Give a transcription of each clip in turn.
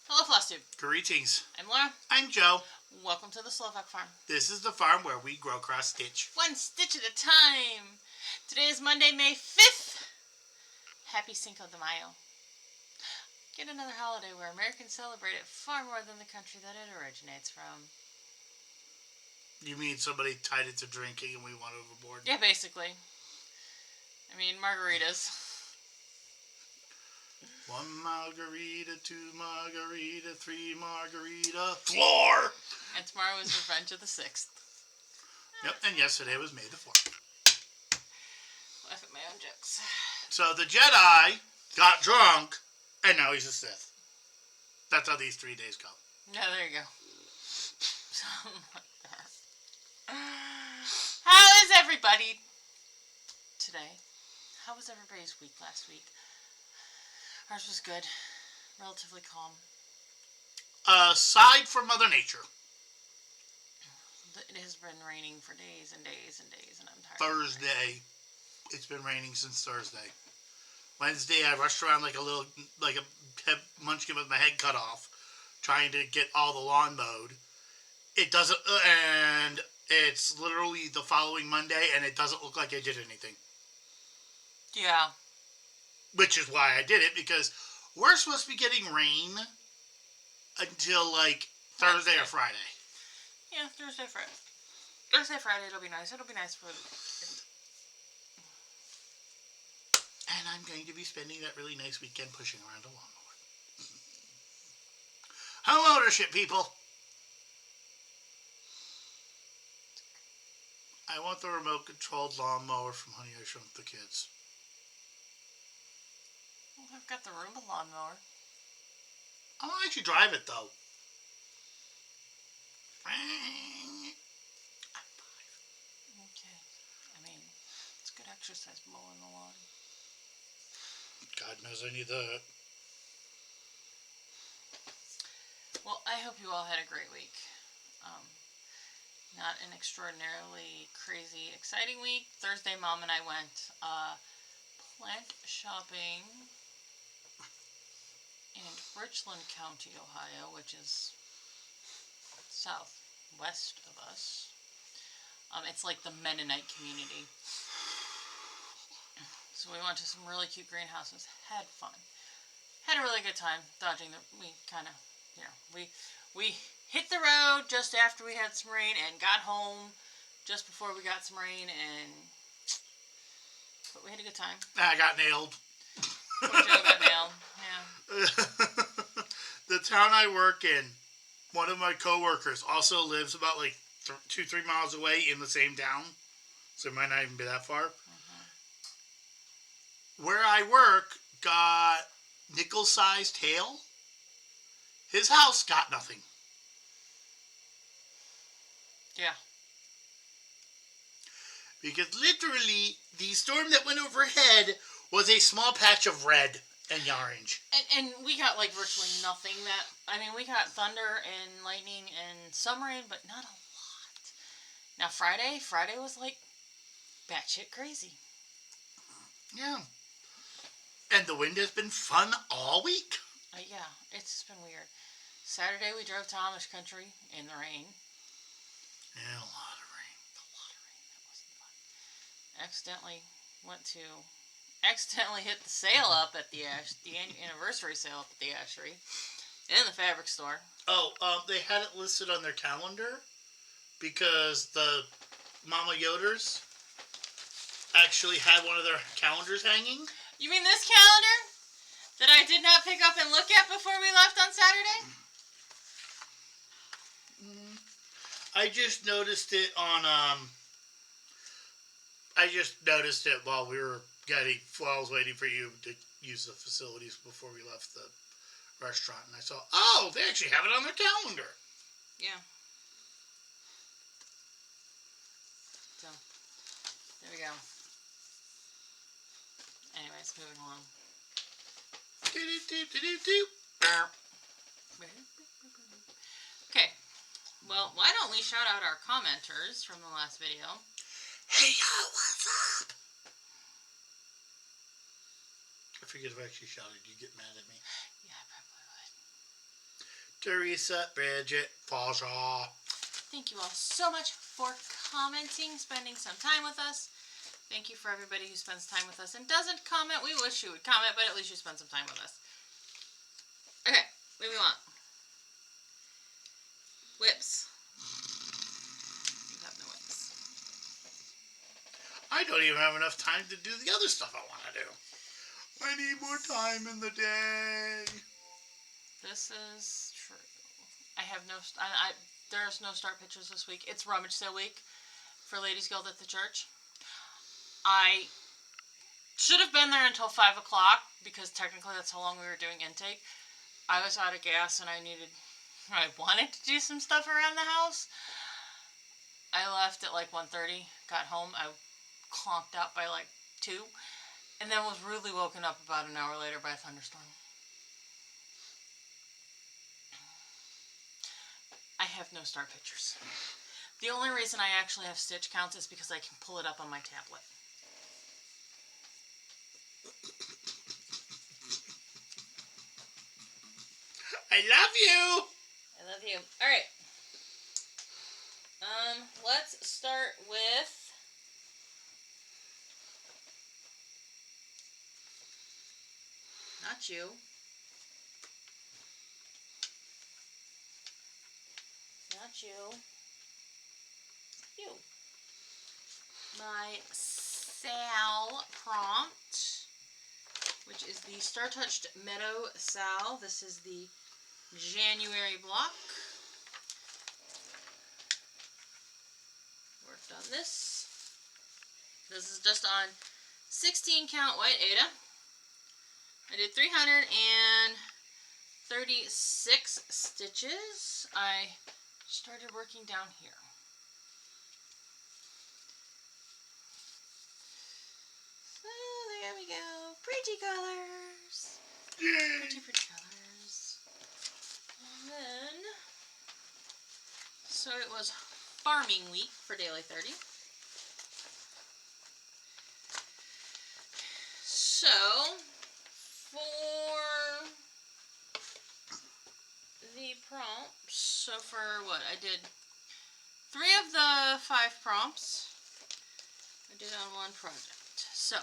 Hello, flosstube. Greetings. I'm Laura. I'm Joe. Welcome to the Slovak Farm. This is the farm where we grow cross-stitch. One stitch at a time. Today is Monday, May 5th. Happy Cinco de Mayo. Get another holiday where Americans celebrate it far more than the country that it originates from. You mean somebody tied it to drinking and we went overboard? Yeah, basically. I mean, margaritas. 1 margarita, 2 margarita, 3 margarita, floor! And tomorrow is Revenge of the 6th. Yep, and yesterday was May the 4th. Laugh at my own jokes. So the Jedi got drunk, and now he's a Sith. That's how these 3 days go. Yeah, there you go. Something like that. How is everybody today? How was everybody's week last week? Ours was good. Relatively calm. Aside from Mother Nature. It has been raining for days and days and days, and I'm tired. Thursday. It's been raining since Thursday. Wednesday, I rushed around like a munchkin with my head cut off, trying to get all the lawn mowed. It doesn't, and it's literally the following Monday, and it doesn't look like I did anything. Yeah. Which is why I did it, because we're supposed to be getting rain until like Thursday or Friday. Yeah, Thursday, Friday. Thursday, Friday, it'll be nice. It'll be nice for... And I'm going to be spending that really nice weekend pushing around a lawnmower. Home ownership, people. I want the remote-controlled lawnmower from Honey, I Shrunk the Kids. Well, I've got the Roomba lawnmower. I want to let you drive it, though. I'm 5. Okay. I mean, it's good exercise mowing the lawn. God knows I need that. Well, I hope you all had a great week. Not an extraordinarily crazy, exciting week. Thursday, Mom and I went plant shopping in Richland County, Ohio, which is southwest of us. It's like the Mennonite community. So we went to some really cute greenhouses, had fun. Had a really good time dodging we hit the road just after we had some rain and got home just before we got some rain, but we had a good time. I got nailed. Poor Joe got nailed, yeah. The town I work in, one of my coworkers also lives about like 2-3 miles away in the same town, so it might not even be that far. Where I work got nickel-sized hail. His house got nothing. Yeah. Because literally, the storm that went overhead was a small patch of red and orange. And we got like virtually nothing we got thunder and lightning and some rain, but not a lot. Now Friday was like batshit crazy. Yeah. And the wind has been fun all week. Yeah, it's just been weird. Saturday we drove to Amish country in the rain. Yeah, a lot of rain. That wasn't fun. Accidentally hit the sale up at the anniversary sale up at the Ashery in the fabric store. Oh, they had it listed on their calendar because the Mama Yoders actually had one of their calendars hanging. You mean this calendar that I did not pick up and look at before we left on Saturday? I just noticed it on, while I was waiting for you to use the facilities before we left the restaurant, and I saw, oh, they actually have it on their calendar. Yeah. So, there we go. Anyways, moving along. Okay. Well, why don't we shout out our commenters from the last video? Hey, yo, what's up? I forget if I actually shouted. You get mad at me. Yeah, I probably would. Teresa, Bridget, Posh. Thank you all so much for commenting, spending some time with us. Thank you for everybody who spends time with us and doesn't comment. We wish you would comment, but at least you spend some time with us. Okay, what do we want? Whips. You have no whips. I don't even have enough time to do the other stuff I want to do. I need more time in the day. This is true. I have no... there's no start pictures this week. It's rummage sale week for Ladies Guild at the church. I should have been there until 5 o'clock because technically that's how long we were doing intake. I was out of gas and I wanted to do some stuff around the house. I left at like 1:30, got home. I conked out by like 2, and then was rudely woken up about an hour later by a thunderstorm. I have no start pictures. The only reason I actually have stitch counts is because I can pull it up on my tablet. I love you. I love you. All right. Let's start with not you. Not you. You. My Sal prompt, which is the Star Touched Meadow Sal. This is the January block. Worked on this. This is just on 16 count white Aida. I did 336 stitches. I started working down here. So there we go. Pretty colors. Yay. Pretty colors. And then, so it was farming week for Daily 30. So, for the prompts, so for what, I did 3 of the 5 prompts I did on one project. So,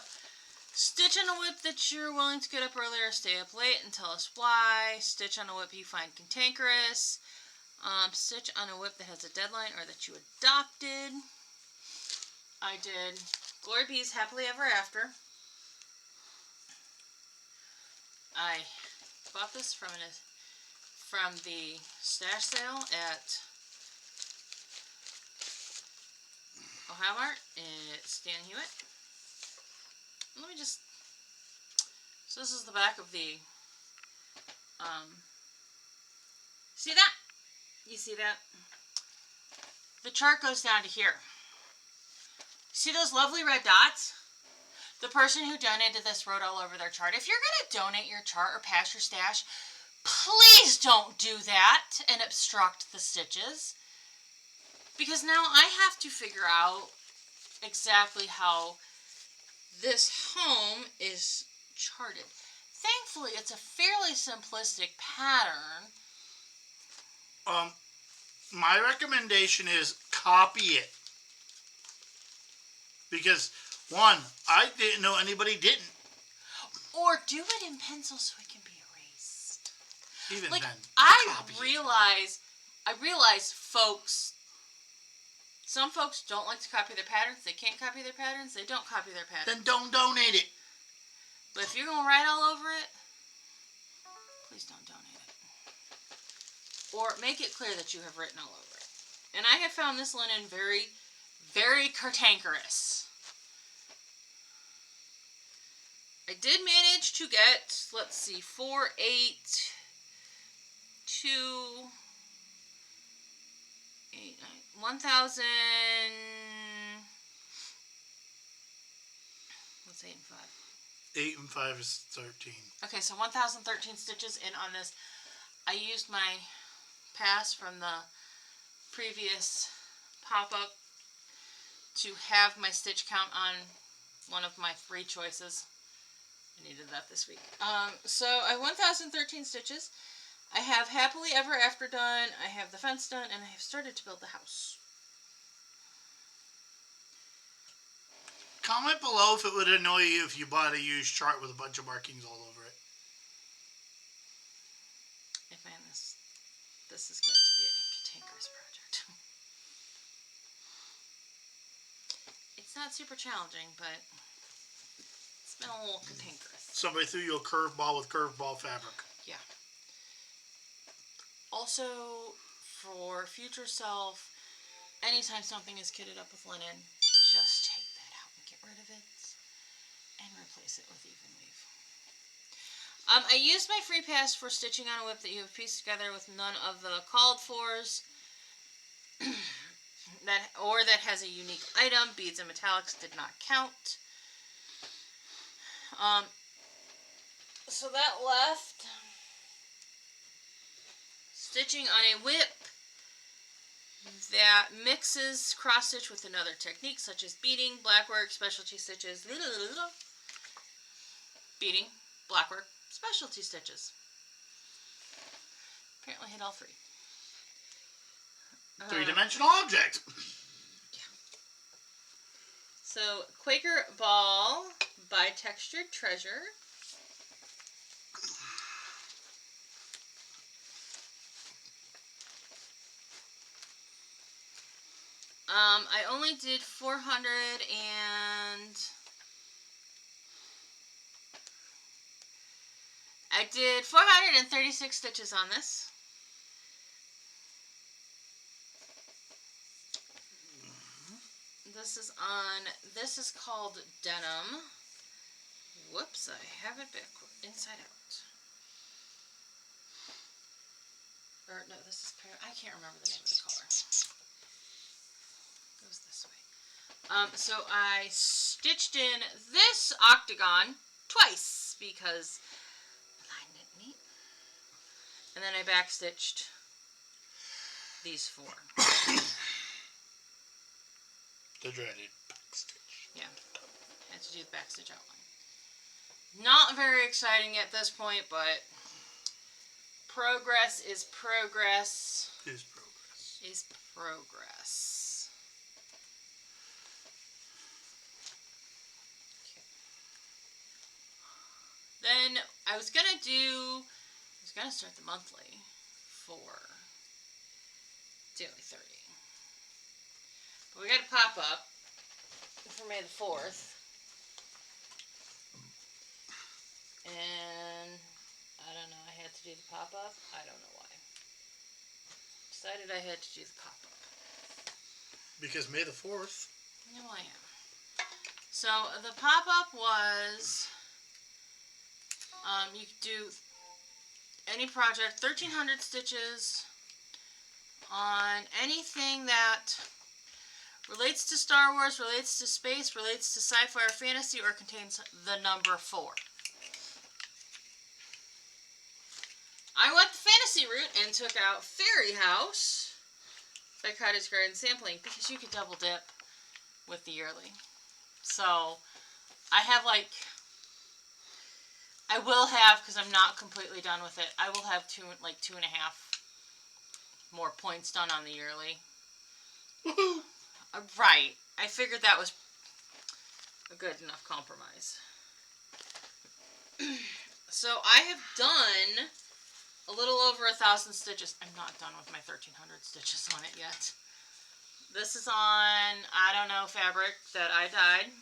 stitch on a whip that you're willing to get up early or stay up late and tell us why. Stitch on a whip you find cantankerous. Stitch on a whip that has a deadline or that you adopted. I did Glory Bees Happily Ever After. I bought this from the stash sale at Ohio Mart at Stan Hewitt. Let me just... So this is the back of the... see that? You see that? The chart goes down to here. See those lovely red dots? The person who donated this wrote all over their chart. If you're going to donate your chart or pass your stash, please don't do that and obstruct the stitches. Because now I have to figure out exactly how this home is charted. Thankfully, it's a fairly simplistic pattern. My recommendation is copy it. Because, one, I didn't know anybody didn't. Or do it in pencil so it can be erased. Even like, then, I realize folks, some folks don't like to copy their patterns. They can't copy their patterns. They don't copy their patterns. Then don't donate it. But if you're going to write all over it, please don't donate it. Or make it clear that you have written all over it. And I have found this linen very, very cantankerous. I did manage to get, let's see, 4, 8, 2, 8, 9, 1,000, what's 8 and 5? 8 and 5 is 13. Okay, so 1,013 stitches in on this. I used my pass from the previous pop-up to have my stitch count on one of my 3 choices. I needed that this week. So I 1,013 stitches. I have Happily Ever After done, I have the fence done, and I have started to build the house. Comment below if it would annoy you if you bought a used chart with a bunch of markings all over it. I find this is going to be a cantankerous project. It's not super challenging, but it's been a little cantankerous. Somebody threw you a curveball with curveball fabric. Yeah. Also, for future self, anytime something is kitted up with linen, just take that out and get rid of it and replace it with even weave. I used my free pass for stitching on a whip that you have pieced together with none of the called fors that has a unique item. Beads and metallics did not count. So that left stitching on a whip that mixes cross stitch with another technique such as beading, blackwork, specialty stitches, beading, blackwork, specialty stitches. Apparently hit all three. Three-dimensional object. Yeah. So Quaker Ball by Textured Treasure. I only did 436 stitches on this. This is called Denim. Whoops, I have it back inside out. Or no, this is, I can't remember the name of the color. It goes this way. So I stitched in this octagon twice because the line didn't meet. And then I backstitched these four. The dreaded backstitch. Yeah, I had to do the backstitch outline. Not very exciting at this point, but progress is progress. Is progress. Is progress. Okay. Then I was gonna start the monthly for Daily 30. But we got a pop-up for May the 4th. And I don't know, I had to do the pop-up. I don't know why. Decided I had to do the pop-up. Because May the 4th. No, I am. So the pop-up was, you could do any project, 1,300 stitches on anything that relates to Star Wars, relates to space, relates to sci-fi or fantasy, or contains the number 4. I went the fantasy route and took out Fairy House by Cottage Garden Sampling because you could double dip with the yearly. So I have I will have, because I'm not completely done with it, I will have 2.5 more points done on the yearly. Woohoo! Right. I figured that was a good enough compromise. So I have done a little over 1,000 stitches. I'm not done with my 1,300 stitches on it yet. This is on, I don't know, fabric that I dyed.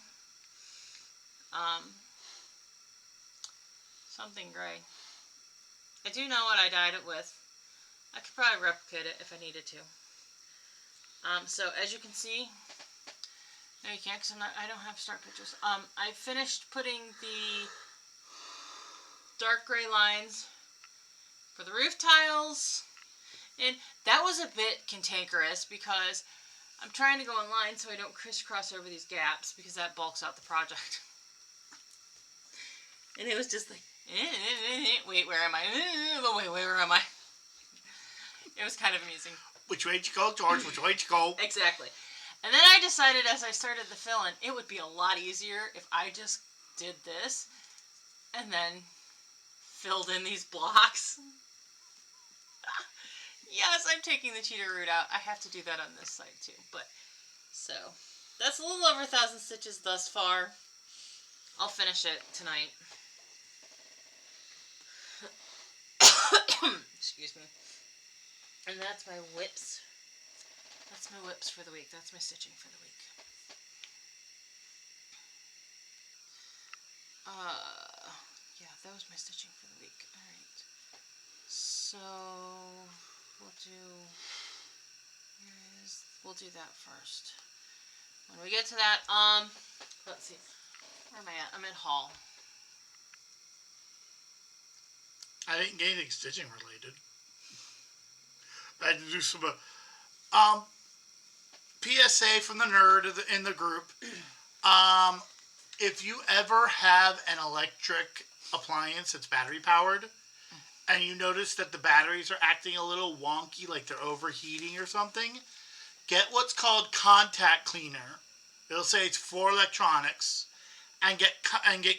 Something gray. I do know what I dyed it with. I could probably replicate it if I needed to. So as you can see, no, you can't because I don't have start pictures. I finished putting the dark gray lines for the roof tiles, and that was a bit cantankerous because I'm trying to go in line so I don't crisscross over these gaps because that bulks out the project. And it was just like, wait, where am I? Wait, where am I? It was kind of amusing. Which way you go, George? Which way you go? Exactly. And then I decided as I started the fill-in, it would be a lot easier if I just did this and then filled in these blocks. Yes, I'm taking the cheater route out. I have to do that on this side too. But so that's a little over 1,000 stitches thus far. I'll finish it tonight. Excuse me. And that's my whips. That's my whips for the week. That's my stitching for the week. Yeah, that was my stitching for the week. Alright. So, we'll do that first. When we get to that, let's see. Where am I at? I'm at haul. I didn't get anything stitching related. I had to do some PSA from the nerd in the group. If you ever have an electric appliance that's battery powered, and you notice that the batteries are acting a little wonky, like they're overheating or something, get what's called contact cleaner. It'll say it's for electronics, and get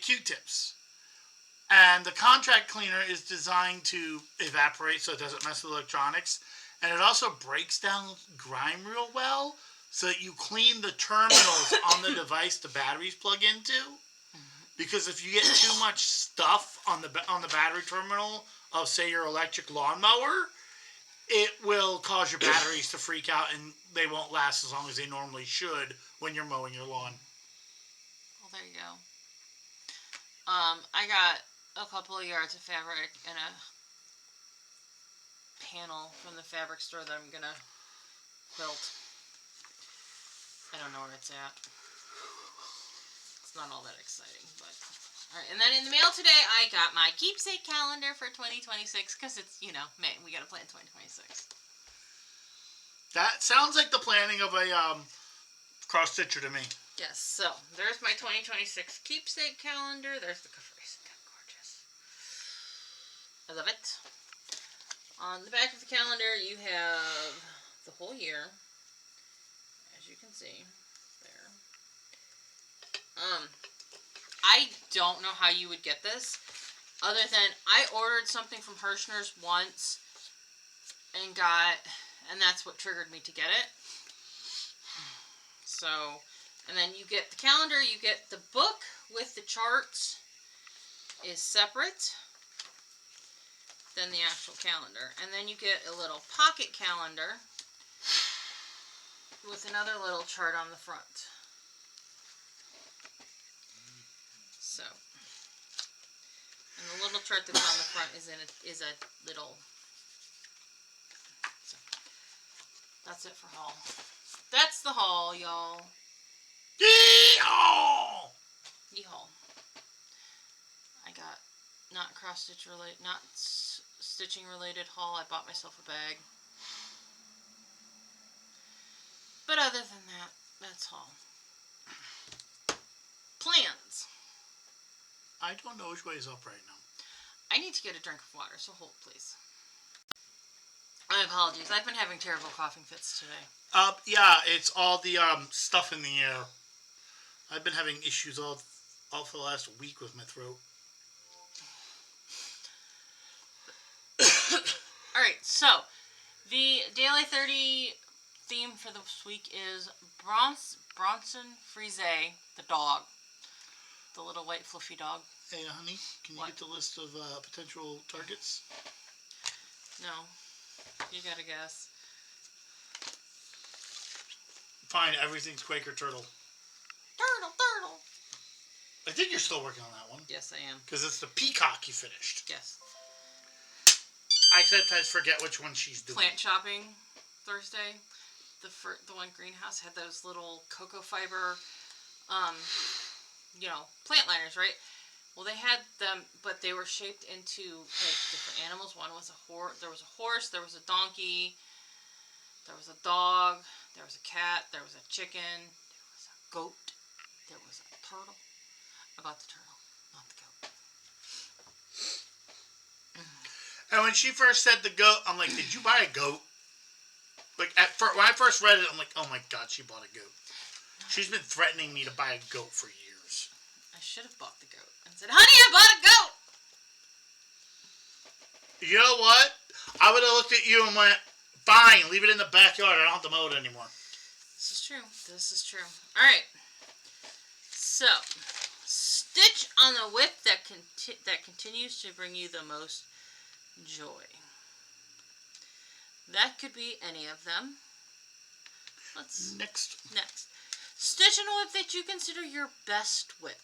Q-tips. And the contact cleaner is designed to evaporate so it doesn't mess with electronics. And it also breaks down grime real well so that you clean the terminals on the device the batteries plug into. Because if you get too much stuff on the battery terminal of, say, your electric lawnmower, it will cause your batteries to freak out and they won't last as long as they normally should when you're mowing your lawn. Well, there you go. I got a couple of yards of fabric and a panel from the fabric store that I'm gonna quilt. I don't know where it's at. It's not all that exciting, but alright. And then in the mail today, I got my keepsake calendar for 2026 because it's, May. We gotta plan 2026. That sounds like the planning of a cross stitcher to me. Yes. So there's my 2026 keepsake calendar. There's the cover. Isn't that gorgeous? I love it. On the back of the calendar, you have the whole year, as you can see there. I don't know how you would get this, other than I ordered something from Hirschner's once and that's what triggered me to get it. So, and then you get the calendar, you get the book with the charts is separate than the actual calendar. And then you get a little pocket calendar with another little chart on the front. So, and the little chart that's on the front is a little. So, that's it for haul. That's the haul, y'all. Yee-haw! Yee-haw. I got not cross-stitch related, not stitching related haul. I bought myself a bag. But other than that, that's haul. Plans. I don't know which way is up right now. I need to get a drink of water, so hold please. My apologies. I've been having terrible coughing fits today. Yeah, it's all the stuff in the air. I've been having issues all for the last week with my throat. Alright, so the Daily 30 theme for this week is Bronson Frise, the dog. The little white fluffy dog. Hey, honey, can you get the list of potential targets? No. You gotta guess. Fine, everything's Quaker Turtle. Turtle! I think you're still working on that one. Yes, I am. Because it's the peacock you finished. Yes. I sometimes forget which one she's doing. Plant shopping Thursday. The one greenhouse had those little cocoa fiber, plant liners, right? Well, they had them, but they were shaped into like different animals. One was there was a horse, there was a donkey, there was a dog, there was a cat, there was a chicken, there was a goat, there was a turtle. I bought the turtle, not the goat. And when she first said the goat, I'm like, did you buy a goat? Like, when I first read it, I'm like, oh my god, she bought a goat. She's been threatening me to buy a goat for years. I should have bought the goat and said, honey, I bought a goat! You know what? I would have looked at you and went, Fine, leave it in the backyard. I don't have to mow it anymore. This is true. This is true. All right. So, stitch on the whip that continues to bring you the most joy. That could be any of them. Next. Stitch on a whip that you consider your best whip.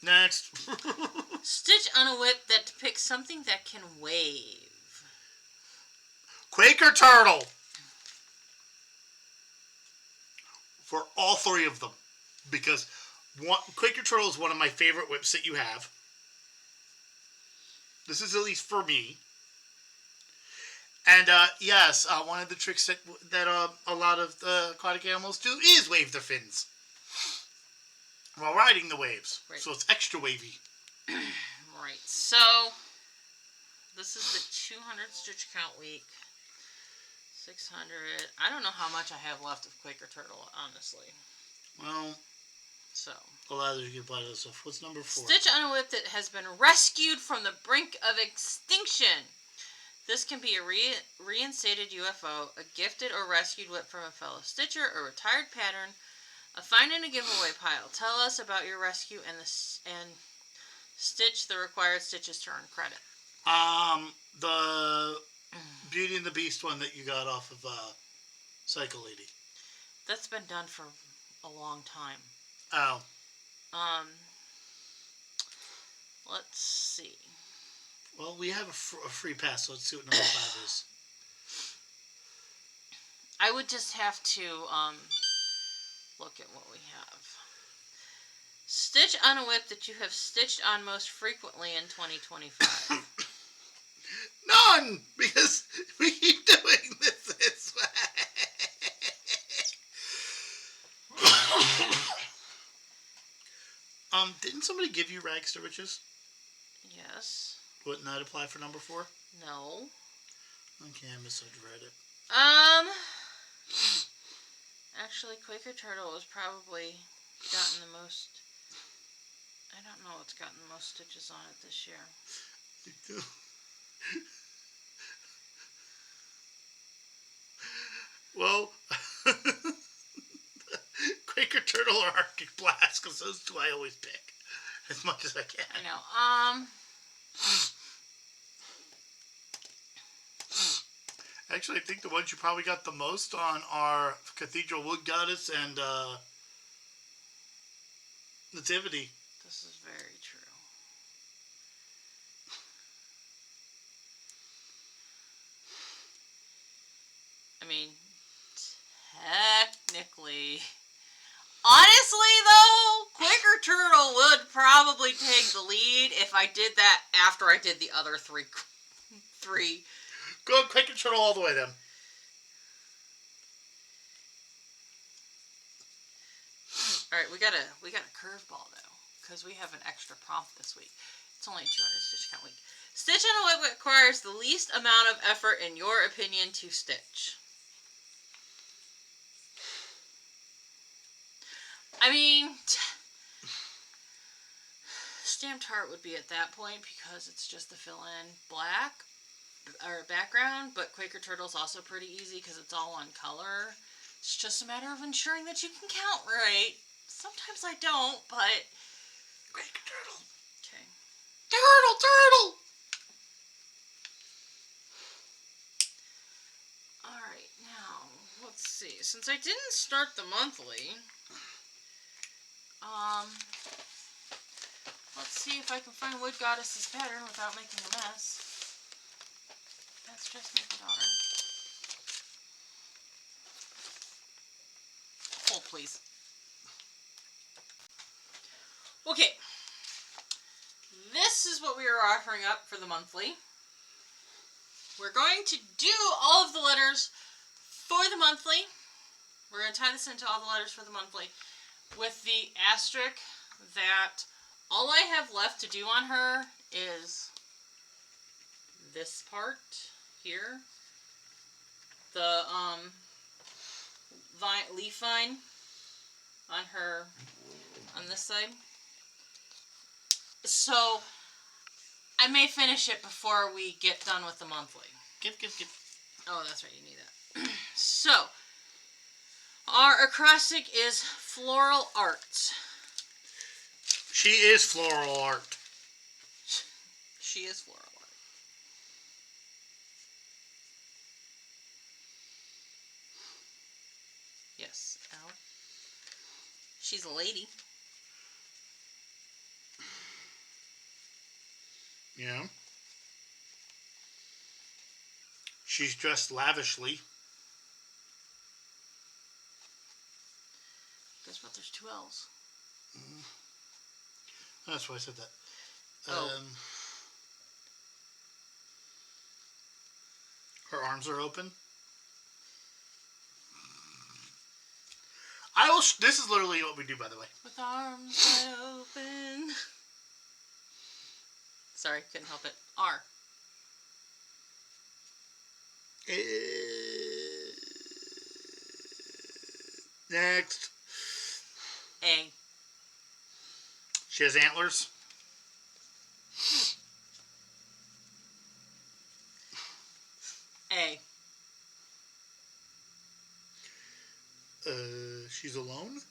Next. Stitch on a whip that depicts something that can wave. Quaker Turtle. For all three of them. Because Quaker Turtle is one of my favorite whips that you have. This is at least for me. And yes, one of the tricks that a lot of the aquatic animals do is wave their fins while riding the waves. Right. So it's extra wavy. Right. So this is the 200 stitch count week. 600. I don't know how much I have left of Quaker Turtle, honestly. Well, so a lot of you can apply this stuff. What's number 4? Stitch on a whip that has been rescued from the brink of extinction. This can be a reinstated UFO, a gifted or rescued whip from a fellow stitcher, a retired pattern, a find in a giveaway pile. Tell us about your rescue and stitch the required stitches to earn credit. The Beauty and the Beast one that you got off of Psycho Lady. That's been done for a long time. Oh. Let's see. Well, we have a free pass, so let's see what number 5 is. I would just have to look at what we have. Stitch on a whip that you have stitched on most frequently in 2025. None! Because we keep doing this way. Didn't somebody give you rags to riches? Yes. Wouldn't that apply for number 4? No. Okay, I misread it. Actually, Quaker Turtle has probably gotten the most. I don't know what's gotten the most stitches on it this year. Well, Quaker Turtle or Arctic Blast, because those two I always pick as much as I can. I know. Actually, I think the ones you probably got the most on are Cathedral Wood Goddess and Nativity. This is very true. I mean, technically, honestly though, Quaker Turtle would probably take the lead if I did that after I did the other three. Go Quaker Turtle all the way then. All right, we got a curveball though, because we have an extra prompt this week. It's only 200 stitch count week. Stitch on a whip requires the least amount of effort, in your opinion, to stitch. I mean, stamped heart would be at that point because it's just the fill-in black or background, but Quaker Turtle's also pretty easy because it's all one color. It's just a matter of ensuring that you can count right. Sometimes I don't, but Quaker Turtle. okay. Turtle! Alright, now, let's see. Since I didn't start the monthly, let's see if I can find Wood Goddess's pattern without making a mess. That's just my daughter. Hold, please. Okay. This is what we are offering up for the monthly. We're going to do all of the letters for the monthly. We're going to tie this into all the letters for the monthly with the asterisk that all I have left to do on her is this part here. The leaf vine on her, on this side. So I may finish it before we get done with the monthly. Give. Oh, that's right. You need that. So, our acrostic is floral art. She is floral art. She is floral art. Yes, Al. She's a lady. Yeah. She's dressed lavishly. Guess what? There's 2 L's. That's why I said that. Oh. Her arms are open. This is literally what we do, by the way. With arms wide open. Sorry, couldn't help it. R. Next. A. She has antlers. A. She's alone.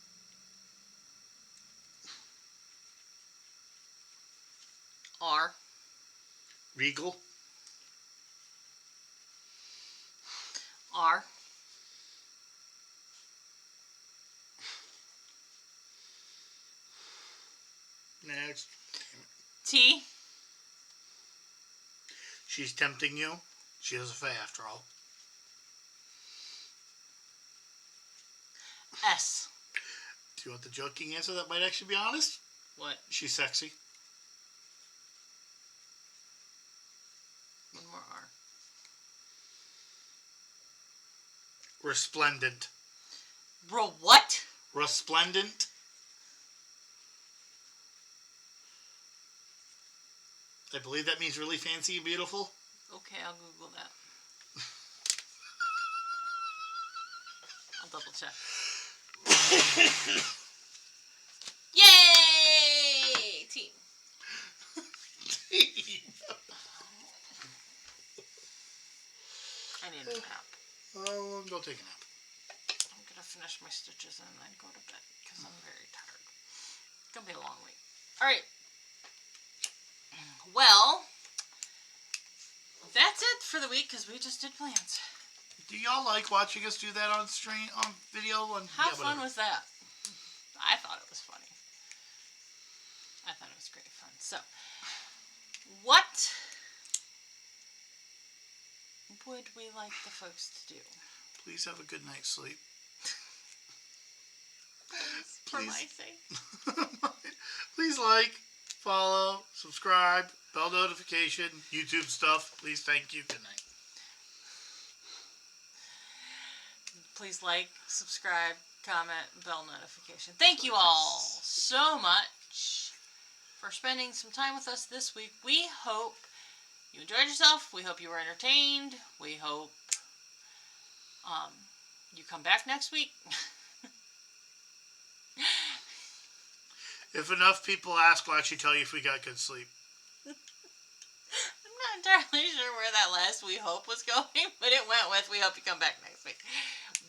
R. Regal. R. Next. T. She's tempting you. She has a fae after all. S. Do you want the joking answer that might actually be honest? What? She's sexy. One more R. Resplendent. What? Resplendent. I believe that means really fancy and beautiful. Okay, I'll Google that. I'll double check. Yay! Team. I need a nap. Oh, go take a nap. I'm gonna finish my stitches and then go to bed because I'm very tired. It's gonna be a long week. Alright. Well, that's it for the week because we just did plans. Do y'all like watching us do that on stream, on video? How fun was that? I thought it was funny. I thought it was great fun. So, what would we like the folks to do? Please have a good night's sleep. For my sake. Please like, follow, subscribe, bell notification, YouTube stuff. Please, thank you. Good night. Please like, subscribe, comment, bell notification. Thank you all so much for spending some time with us this week. We hope you enjoyed yourself. We hope you were entertained. We hope you come back next week. If enough people ask, we'll actually tell you if we got good sleep. I'm not entirely sure where that last we hope was going, but it went with we hope you come back next week.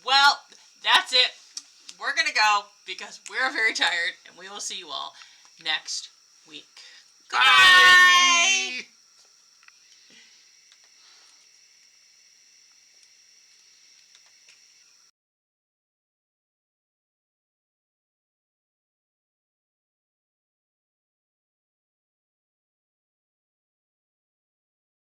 Well, that's it. We're going to go because we're very tired, and we will see you all next week. Goodbye! Bye!